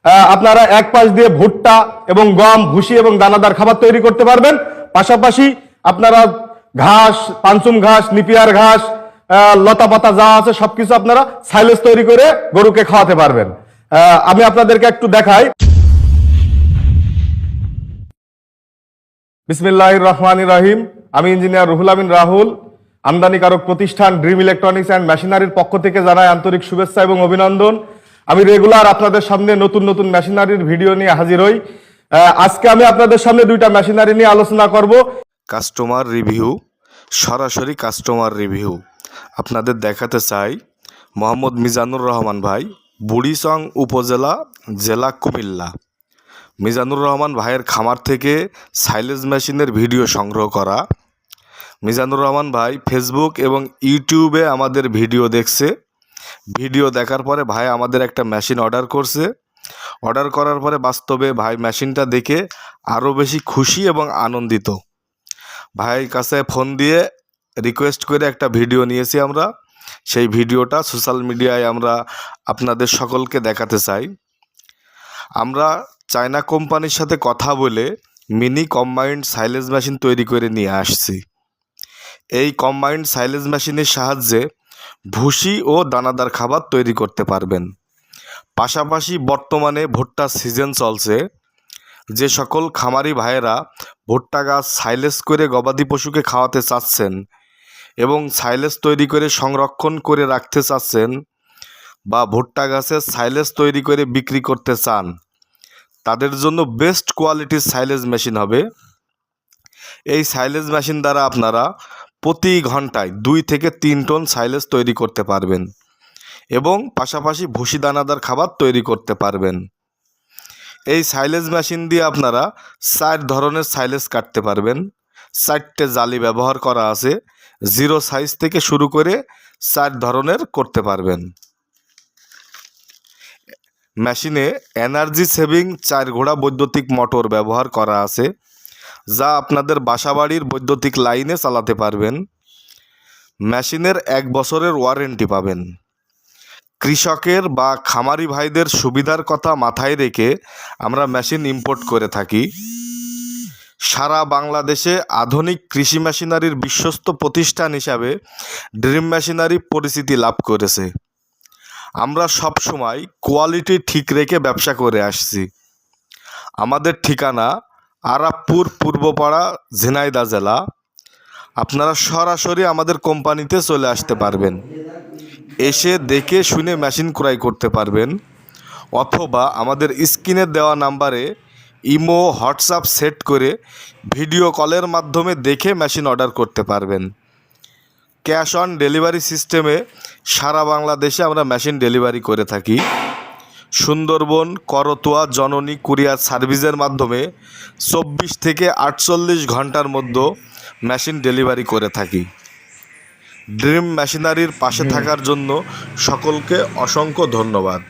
আপনারা এক পাশ দিয়ে ভুট্টা এবং গম, ভুসি এবং দানাদার খাবার তৈরি করতে পারবেন। পাশাপাশি আপনারা ঘাস, পানচুম ঘাস, নিপিয়ার ঘাস, লতা পাতা যা আছে সবকিছু আপনারা সাইলেজ তৈরি করে গরুকে খাওয়াতে পারবেন। আমি আপনাদেরকে একটু দেখাই। বিসমিল্লাহির রহমানির রহিম। আমি ইঞ্জিনিয়ার রুহুল আমিন রাহুল, আমদানিকারক প্রতিষ্ঠান ড্রিম ইলেকট্রনিক্স অ্যান্ড মেশিনারির পক্ষ থেকে জানাই আন্তরিক শুভেচ্ছা এবং অভিনন্দন। আমি রেগুলার আপনাদের সামনে নতুন নতুন মেশিনারির ভিডিও নিয়ে হাজির হই। আজকে আমি আপনাদের সামনে দুইটা মেশিনারি নিয়ে আলোচনা করব। কাস্টমার রিভিউ, সরাসরি কাস্টমার রিভিউ আপনাদের দেখাতে চাই। মোহাম্মদ মিজানুর রহমান ভাই, বুড়িচং উপজেলা, জেলা কুমিল্লা। মিজানুর রহমান ভাইয়ের খামার থেকে সাইলেজ মেশিনের ভিডিও সংগ্রহ করা। মিজানুর রহমান ভাই ফেসবুক এবং ইউটিউবে আমাদের ভিডিও দেখছে। ভিডিও দেখার পরে ভাই আমাদের একটা মেশিন অর্ডার করছে। অর্ডার করার পরে বাস্তবে ভাই মেশিনটা দেখে আরও বেশি খুশি এবং আনন্দিত। ভাইয়ের কাছে ফোন দিয়ে রিকোয়েস্ট করে একটা ভিডিও নিয়েছি আমরা। সেই ভিডিওটা সোশ্যাল মিডিয়ায় আমরা আপনাদের সকলকে দেখাতে চাই। আমরা চায়না কোম্পানির সাথে কথা বলে মিনি কম্বাইন্ড সাইলেজ মেশিন তৈরি করে নিয়ে আসছি। এই কম্বাইন্ড সাইলেজ মেশিনের সাহায্যে ভুসি ও দানাদার খাবার তৈরি করতে পারবেন। পাশাপাশি বর্তমানে ভুট্টার সিজন চলছে। যে সকল খামারি ভাইয়েরা ভুট্টা গাছ সাইলেজ করে গবাদি পশুকে খাওয়াতে চাচ্ছেন এবং সাইলেজ তৈরি করে সংরক্ষণ করে রাখতে চাচ্ছেন বা ভুট্টা গাছের সাইলেজ তৈরি করে বিক্রি করতে চান, তাদের জন্য বেস্ট কোয়ালিটির সাইলেজ মেশিন হবে। এই সাইলেজ মেশিন দ্বারা আপনারা প্রতি ঘন্টায় 2 থেকে 3 টন সাইলেজ তৈরি করতে পারবেন এবং পাশাপাশি ভুসি দানাদার খাবার তৈরি করতে পারবেন। এই সাইলেজ মেশিন দিয়ে আপনারা 4 ধরনের সাইলেজ কাটতে পারবেন। 4টে জালি ব্যবহার করা আছে। 0 সাইজ থেকে শুরু করে 4 ধরনের করতে পারবেন। মেশিনে এনার্জি সেভিং 4 ঘোড়া বৈদ্যুতিক মোটর ব্যবহার করা আছে, যা আপনাদের বাসাবাড়ির বৈদ্যুতিক লাইনে চালাতে পারবেন। মেশিনের 1 বছরের ওয়ারেন্টি পাবেন। কৃষকের বা খামারি ভাইদের সুবিধার কথা মাথায় রেখে আমরা মেশিন ইম্পোর্ট করে থাকি। সারা বাংলাদেশে আধুনিক কৃষি মেশিনারির বিশ্বস্ত প্রতিষ্ঠান হিসাবে ড্রিম মেশিনারি পরিচিতি লাভ করেছে। আমরা সব সময় কোয়ালিটি ঠিক রেখে ব্যবসা করে আসছি। আমাদের ঠিকানা আরাপপুর, পূর্বপাড়া, ঝিনাইদহ জেলা। আপনারা সরাসরি আমাদের কোম্পানিতে চলে আসতে পারবেন, এসে দেখে শুনে মেশিন ক্রয় করতে পারবেন, অথবা আমাদের স্ক্রিনে দেওয়া নাম্বারে ইমো, হোয়াটসঅ্যাপ সেট করে ভিডিও কলের মাধ্যমে দেখে মেশিন অর্ডার করতে পারবেন। ক্যাশ অন ডেলিভারি সিস্টেমে সারা বাংলাদেশে আমরা মেশিন ডেলিভারি করে থাকি। সুন্দরবন, করতোয়া, জননী কুরিয়ার সার্ভিসের মাধ্যমে 24 থেকে 48 ঘন্টার মধ্যে মেশিন ডেলিভারি করে থাকি। ড্রিম মেশিনারির পাশে থাকার জন্য সকলকে অসংখ্য ধন্যবাদ।